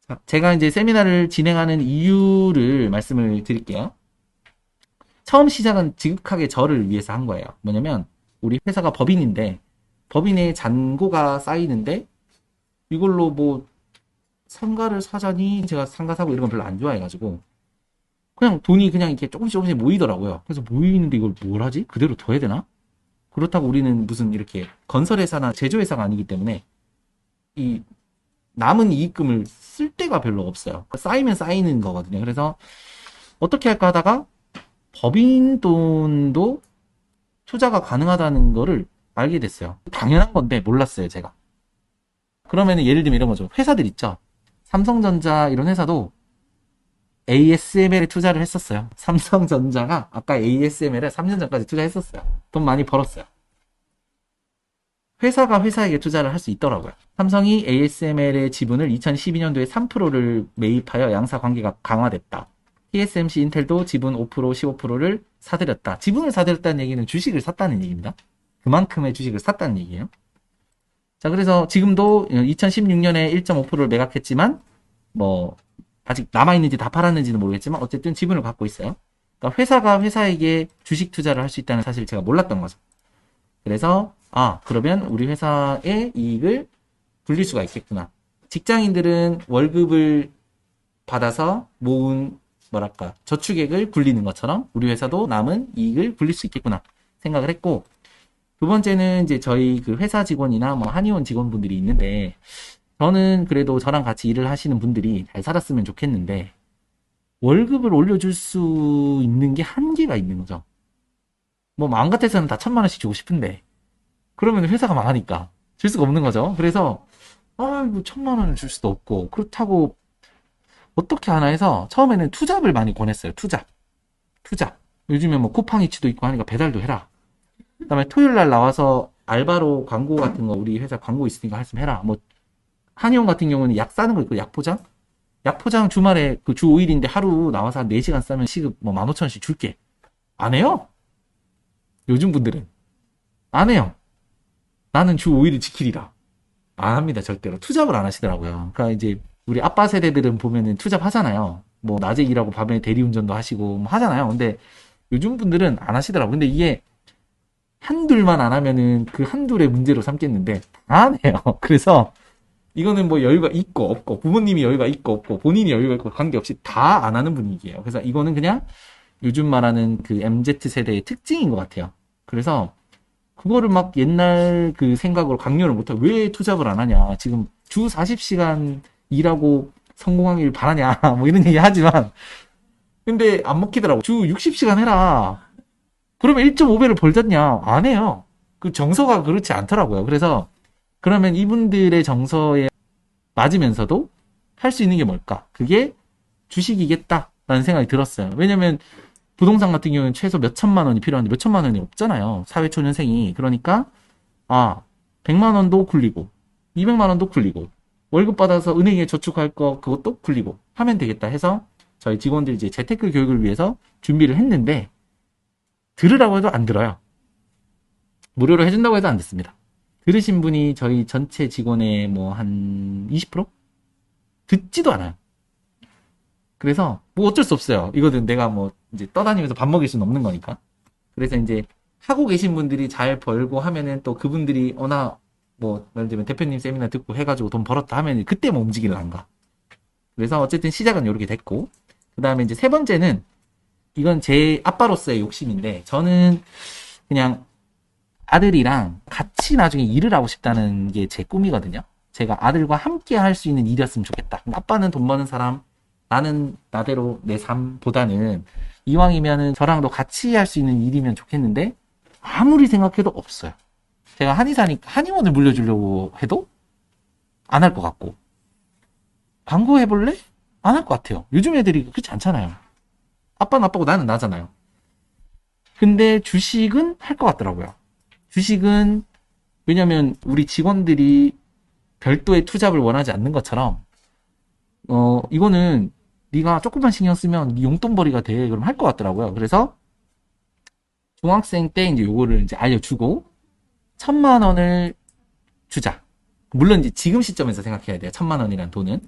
자, 제가 이제 세미나를 진행하는 이유를 말씀을 드릴게요. 처음 시작은 지극하게 저를 위해서 한 거예요. 뭐냐면, 우리 회사가 법인인데, 법인의 잔고가 쌓이는데, 이걸로 뭐, 상가를 사자니, 제가 상가 사고 이런 건 별로 안 좋아해가지고, 그냥 돈이 그냥 이렇게 조금씩 조금씩 모이더라고요. 그래서 모이는데 이걸 뭘 하지? 그대로 둬야 되나? 그렇다고 우리는 무슨 이렇게 건설회사나 제조회사가 아니기 때문에, 이 남은 이익금을 쓸 데가 별로 없어요. 쌓이면 쌓이는 거거든요. 그래서 어떻게 할까 하다가 법인 돈도 투자가 가능하다는 거를 알게 됐어요. 당연한 건데 몰랐어요, 제가. 그러면 예를 들면 이런 거죠. 회사들 있죠. 삼성전자 이런 회사도 ASML에 투자를 했었어요. 삼성전자가 아까 ASML에 3년 전까지 투자했었어요. 돈 많이 벌었어요. 회사가 회사에게 투자를 할 수 있더라고요. 삼성이 ASML의 지분을 2012년도에 3%를 매입하여 양사 관계가 강화됐다. TSMC 인텔도 지분 5%, 15%를 사들였다. 지분을 사들였다는 얘기는 주식을 샀다는 얘기입니다. 그만큼의 주식을 샀다는 얘기예요. 자, 그래서 지금도 2016년에 1.5%를 매각했지만, 뭐, 아직 남아있는지 다 팔았는지는 모르겠지만, 어쨌든 지분을 갖고 있어요. 그러니까 회사가 회사에게 주식 투자를 할 수 있다는 사실을 제가 몰랐던 거죠. 그래서, 그러면 우리 회사의 이익을 불릴 수가 있겠구나. 직장인들은 월급을 받아서 모은 뭐랄까 저축액을 굴리는 것처럼 우리 회사도 남은 이익을 굴릴 수 있겠구나 생각을 했고, 두 번째는 이제 저희 그 회사 직원이나 뭐 한의원 직원분들이 있는데, 저는 그래도 저랑 같이 일을 하시는 분들이 잘 살았으면 좋겠는데 월급을 올려줄 수 있는 게 한계가 있는 거죠. 뭐 마음 같아서는 다 1,000만 원씩 주고 싶은데 그러면 회사가 망하니까 줄 수가 없는 거죠. 그래서 뭐 1,000만 원을 줄 수도 없고, 그렇다고 어떻게 하나 해서 처음에는 투잡을 많이 권했어요. 투잡. 요즘에 뭐 쿠팡이츠도 있고 하니까 배달도 해라. 그다음에 토요일 날 나와서 알바로 광고 같은 거, 우리 회사 광고 있으니까 할 수 있으면 해라. 뭐 한의원 같은 경우는 약 싸는 거 있고, 약포장? 약포장 주말에 그 주 5일인데 하루 나와서 한 4시간 싸면 시급 뭐 15,000원씩 줄게. 안 해요? 요즘 분들은. 안 해요. 나는 주 5일을 지키리라. 안 합니다, 절대로. 투잡을 안 하시더라고요. 그러니까 이제 우리 아빠 세대들은 보면은 투잡 하잖아요. 뭐 낮에 일하고 밤에 대리운전도 하시고 뭐 하잖아요. 근데 요즘 분들은 안 하시더라고요. 근데 이게 한둘만 안 하면은 그 한둘의 문제로 삼겠는데 다 안 해요. 그래서 이거는 뭐 여유가 있고 없고, 부모님이 여유가 있고 없고, 본인이 여유가 있고 관계없이 다 안 하는 분위기예요. 그래서 이거는 그냥 요즘 말하는 그 MZ 세대의 특징인 것 같아요. 그래서 그거를 막 옛날 그 생각으로 강요를 못하고, 왜 투잡을 안 하냐. 지금 주 40시간 일하고 성공하길 바라냐. 뭐 이런 얘기 하지만, 근데 안 먹히더라고. 주 60시간 해라. 그러면 1.5배를 벌잖냐. 안 해요. 그 정서가 그렇지 않더라고요. 그래서 그러면 이분들의 정서에 맞으면서도 할 수 있는 게 뭘까? 그게 주식이겠다라는 생각이 들었어요. 왜냐면 부동산 같은 경우는 최소 몇 천만 원이 필요한데 몇 천만 원이 없잖아요. 사회초년생이. 그러니까 100만 원도 굴리고 200만 원도 굴리고 월급 받아서 은행에 저축할 거 그것도 굴리고 하면 되겠다 해서 저희 직원들 이제 재테크 교육을 위해서 준비를 했는데, 들으라고 해도 안 들어요. 무료로 해준다고 해도 안 듣습니다. 들으신 분이 저희 전체 직원의 뭐 한 20%? 듣지도 않아요. 그래서 뭐 어쩔 수 없어요. 이거는 내가 뭐 이제 떠다니면서 밥 먹일 수는 없는 거니까. 그래서 이제 하고 계신 분들이 잘 벌고 하면은 또 그분들이 뭐 예를 들면 대표님 세미나 듣고 해가지고 돈 벌었다 하면 그때 뭐 움직일란가. 그래서 어쨌든 시작은 이렇게 됐고, 그 다음에 이제 세 번째는, 이건 제 아빠로서의 욕심인데, 저는 그냥 아들이랑 같이 나중에 일을 하고 싶다는 게 제 꿈이거든요. 제가 아들과 함께 할 수 있는 일이었으면 좋겠다. 아빠는 돈 버는 사람, 나는 나대로 내 삶보다는 이왕이면은 저랑도 같이 할 수 있는 일이면 좋겠는데, 아무리 생각해도 없어요. 제가 한의사니까 한의원을 물려주려고 해도 안 할 것 같고, 광고 해볼래? 안 할 것 같아요. 요즘 애들이 그렇지 않잖아요. 아빠는 아빠고 나는 나잖아요. 근데 주식은 할 것 같더라고요. 주식은, 왜냐면 우리 직원들이 별도의 투잡을 원하지 않는 것처럼, 이거는 네가 조금만 신경 쓰면 네 용돈벌이가 돼. 그럼 할 것 같더라고요. 그래서 중학생 때 이제 요거를 이제 알려주고 1,000만 원을 주자. 물론 이제 지금 시점에서 생각해야 돼요. 1,000만 원이란 돈은.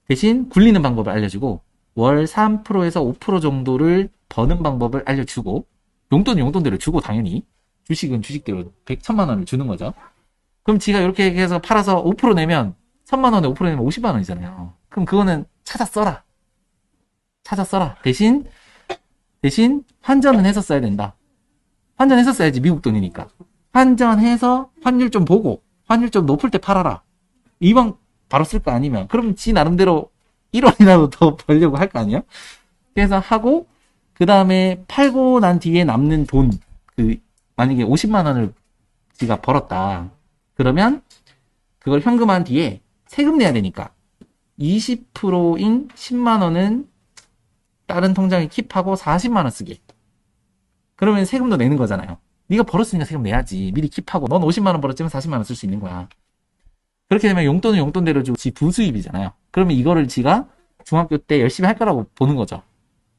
대신 굴리는 방법을 알려주고 월 3%에서 5% 정도를 버는 방법을 알려주고 용돈은 용돈대로 주고 당연히 주식은 주식대로 100천만 원을 주는 거죠. 그럼 지가 이렇게 해서 팔아서 5% 내면 1000만 원에 5% 내면 50만 원이잖아요. 그럼 그거는 찾아 써라. 찾아 써라. 대신 환전은 해서 써야 된다. 환전해서 써야지 미국 돈이니까. 환전해서 환율 좀 보고 환율 좀 높을 때 팔아라. 이왕 바로 쓸 거 아니면 그럼 지 나름대로 1원이라도 더 벌려고 할 거 아니야? 그래서 하고 그 다음에 팔고 난 뒤에 남는 돈 만약에 50만 원을 지가 벌었다. 그러면 그걸 현금한 뒤에 세금 내야 되니까 20%인 10만 원은 다른 통장에 킵하고 40만 원 쓰게. 그러면 세금도 내는 거잖아요. 네가 벌었으니까 세금 내야지. 미리 킵하고 넌 50만 원 벌었지만 40만 원 쓸 수 있는 거야. 그렇게 되면 용돈은 용돈대로 주고 지 부수입이잖아요. 그러면 이거를 지가 중학교 때 열심히 할 거라고 보는 거죠.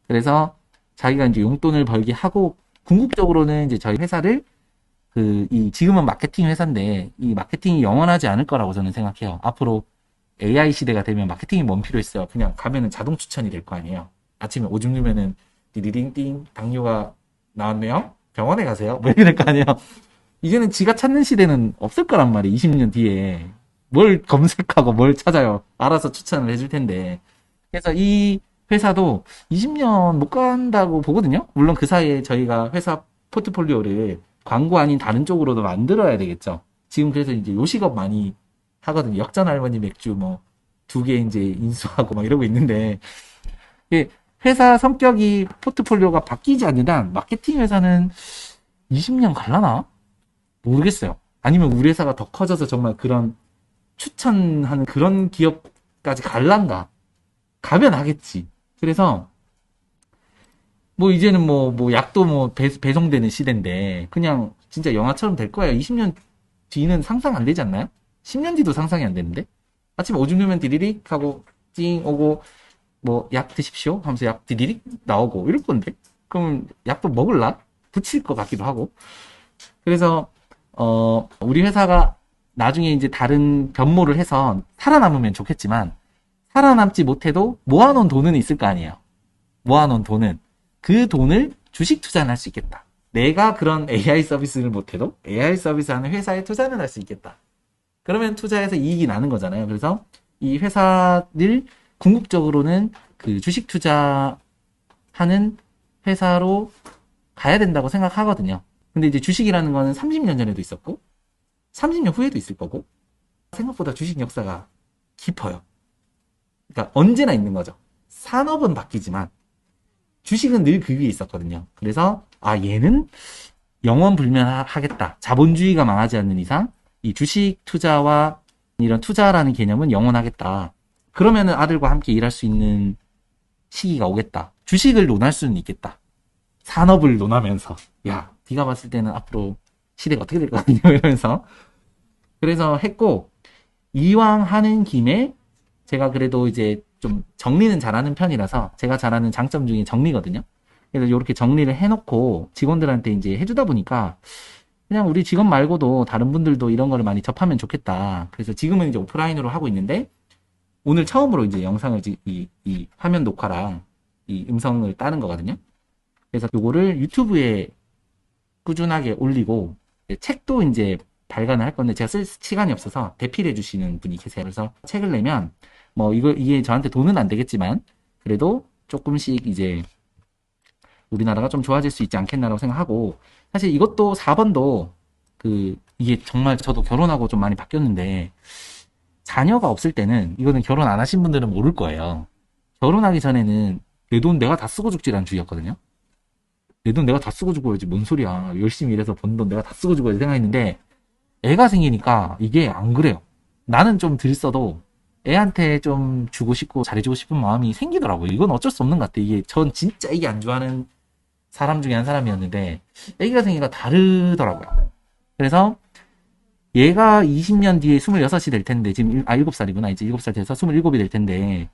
그래서 자기가 이제 용돈을 벌게 하고 궁극적으로는 이제 저희 회사를 지금은 마케팅 회사인데 이 마케팅이 영원하지 않을 거라고 저는 생각해요. 앞으로 AI 시대가 되면 마케팅이 뭔 필요 있어요. 그냥 가면은 자동 추천이 될 거 아니에요. 아침에 오줌 누면은 디디딩띵 당뇨가 나왔네요. 병원에 가세요. 뭐 이렇게 될 거 아니에요. 이제는 지가 찾는 시대는 없을 거란 말이에요. 20년 뒤에. 뭘 검색하고 뭘 찾아요. 알아서 추천을 해줄 텐데. 그래서 이 회사도 20년 못 간다고 보거든요. 물론 그 사이에 저희가 회사 포트폴리오를 광고 아닌 다른 쪽으로도 만들어야 되겠죠. 지금 그래서 이제 요식업 많이 하거든요. 역전 할머니 맥주 뭐 2개 이제 인수하고 막 이러고 있는데 회사 성격이 포트폴리오가 바뀌지 않는 한 마케팅 회사는 20년 갈라나? 모르겠어요. 아니면 우리 회사가 더 커져서 정말 그런 추천하는 그런 기업까지 갈란가? 가면 하겠지. 그래서 뭐 이제는 뭐 약도 뭐 배송되는 시대인데 그냥 진짜 영화처럼 될 거예요. 20년 뒤는 상상 안 되지 않나요? 10년 뒤도 상상이 안 되는데 아침에 오줌 누면 디리릭 하고 찡 오고 뭐 약 드십시오 하면서 약 디리릭 나오고 이럴 건데 그럼 약도 먹을라? 붙일 것 같기도 하고 그래서 우리 회사가 나중에 이제 다른 변모를 해서 살아남으면 좋겠지만 살아남지 못해도 모아놓은 돈은 있을 거 아니에요. 모아놓은 돈은 그 돈을 주식 투자는 할 수 있겠다. 내가 그런 AI 서비스를 못해도 AI 서비스 하는 회사에 투자는 할 수 있겠다. 그러면 투자해서 이익이 나는 거잖아요. 그래서 이 회사를 궁극적으로는 그 주식 투자하는 회사로 가야 된다고 생각하거든요. 근데 이제 주식이라는 거는 30년 전에도 있었고 30년 후에도 있을 거고 생각보다 주식 역사가 깊어요. 그러니까 언제나 있는 거죠. 산업은 바뀌지만 주식은 늘 그 위에 있었거든요. 그래서 얘는 영원 불면하겠다. 자본주의가 망하지 않는 이상 이 주식 투자와 이런 투자라는 개념은 영원하겠다. 그러면은 아들과 함께 일할 수 있는 시기가 오겠다. 주식을 논할 수는 있겠다. 산업을 논하면서 야, 네가 봤을 때는 앞으로 시대가 어떻게 될 것 같냐 이러면서 그래서 했고 이왕 하는 김에 제가 그래도 이제 좀 정리는 잘하는 편이라서 제가 잘하는 장점 중에 정리거든요. 그래서 이렇게 정리를 해놓고 직원들한테 이제 해주다 보니까 그냥 우리 직원 말고도 다른 분들도 이런 거를 많이 접하면 좋겠다. 그래서 지금은 이제 오프라인으로 하고 있는데 오늘 처음으로 이제 영상을 이 화면 녹화랑 이 음성을 따는 거거든요. 그래서 요거를 유튜브에 꾸준하게 올리고 책도 이제 발간을 할 건데 제가 쓸 시간이 없어서 대필해 주시는 분이 계세요. 그래서 책을 내면 뭐 이게 저한테 돈은 안 되겠지만 그래도 조금씩 이제 우리나라가 좀 좋아질 수 있지 않겠나라고 생각하고 사실 이것도 4번도 이게 정말 저도 결혼하고 좀 많이 바뀌었는데 자녀가 없을 때는 이거는 결혼 안 하신 분들은 모를 거예요. 결혼하기 전에는 내 돈 내가 다 쓰고 죽지라는 주의였거든요. 내 돈 내가 다 쓰고 죽어야지 뭔 소리야. 열심히 일해서 번 돈 내가 다 쓰고 죽어야지 생각했는데 애가 생기니까 이게 안 그래요. 나는 좀 덜 써도 애한테 좀 주고 싶고 잘해주고 싶은 마음이 생기더라고요. 이건 어쩔 수 없는 것 같아. 전 진짜 이게 안 좋아하는 사람 중에 한 사람이었는데 애기가 생기니까 다르더라고요. 그래서 얘가 20년 뒤에 26이 될 텐데 지금 7살이구나. 이제 7살 돼서 27이 될 텐데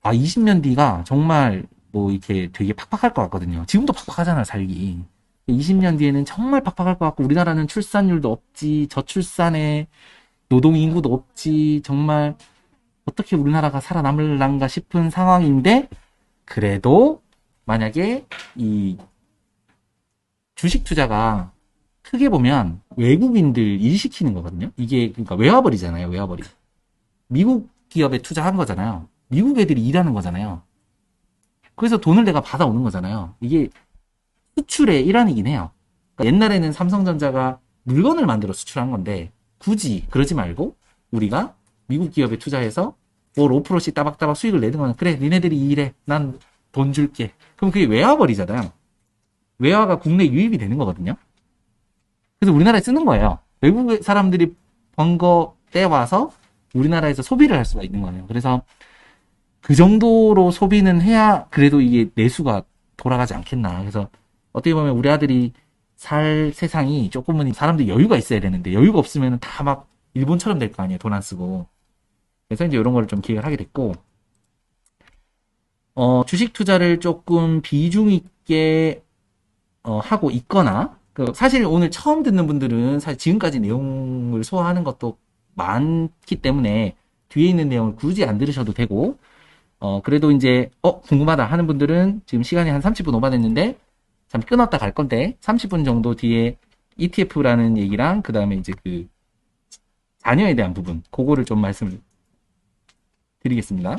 20년 뒤가 정말 뭐 이렇게 되게 팍팍할 것 같거든요. 지금도 팍팍하잖아요, 살기. 20년 뒤에는 정말 팍팍할 것 같고 우리나라는 출산율도 없지, 저출산에 노동 인구도 없지, 정말 어떻게 우리나라가 살아남을란가 싶은 상황인데, 그래도 만약에 이 주식 투자가 크게 보면 외국인들 일시키는 거거든요. 이게 그러니까 외화벌이잖아요. 외화벌이. 미국 기업에 투자한 거잖아요. 미국 애들이 일하는 거잖아요. 그래서 돈을 내가 받아오는 거잖아요. 이게 수출의 일환이긴 해요. 그러니까 옛날에는 삼성전자가 물건을 만들어 수출한 건데 굳이 그러지 말고 우리가 미국 기업에 투자해서 월 5%씩 따박따박 수익을 내는 거는 그래 니네들이 일해 난 돈 줄게. 그럼 그게 외화벌이잖아요. 외화가 국내 유입이 되는 거거든요. 그래서 우리나라에 쓰는 거예요. 외국 사람들이 번 거 떼와서 우리나라에서 소비를 할 수가 있는 거예요. 그래서 그 정도로 소비는 해야 그래도 이게 내수가 돌아가지 않겠나. 그래서 어떻게 보면 우리 아들이 살 세상이 조금은 사람들이 여유가 있어야 되는데 여유가 없으면 다 막 일본처럼 될 거 아니에요. 돈 안 쓰고. 그래서 이제 이런 거를 좀 기획을 하게 됐고, 주식 투자를 조금 비중 있게 하고 있거나, 사실 오늘 처음 듣는 분들은 사실 지금까지 내용을 소화하는 것도 많기 때문에 뒤에 있는 내용을 굳이 안 들으셔도 되고, 그래도 이제, 궁금하다 하는 분들은 지금 시간이 한 30분 오바됐는데, 잠 끊었다 갈 건데, 30분 정도 뒤에 ETF라는 얘기랑, 그 다음에 이제 자녀에 대한 부분, 그거를 좀 말씀을 드리겠습니다.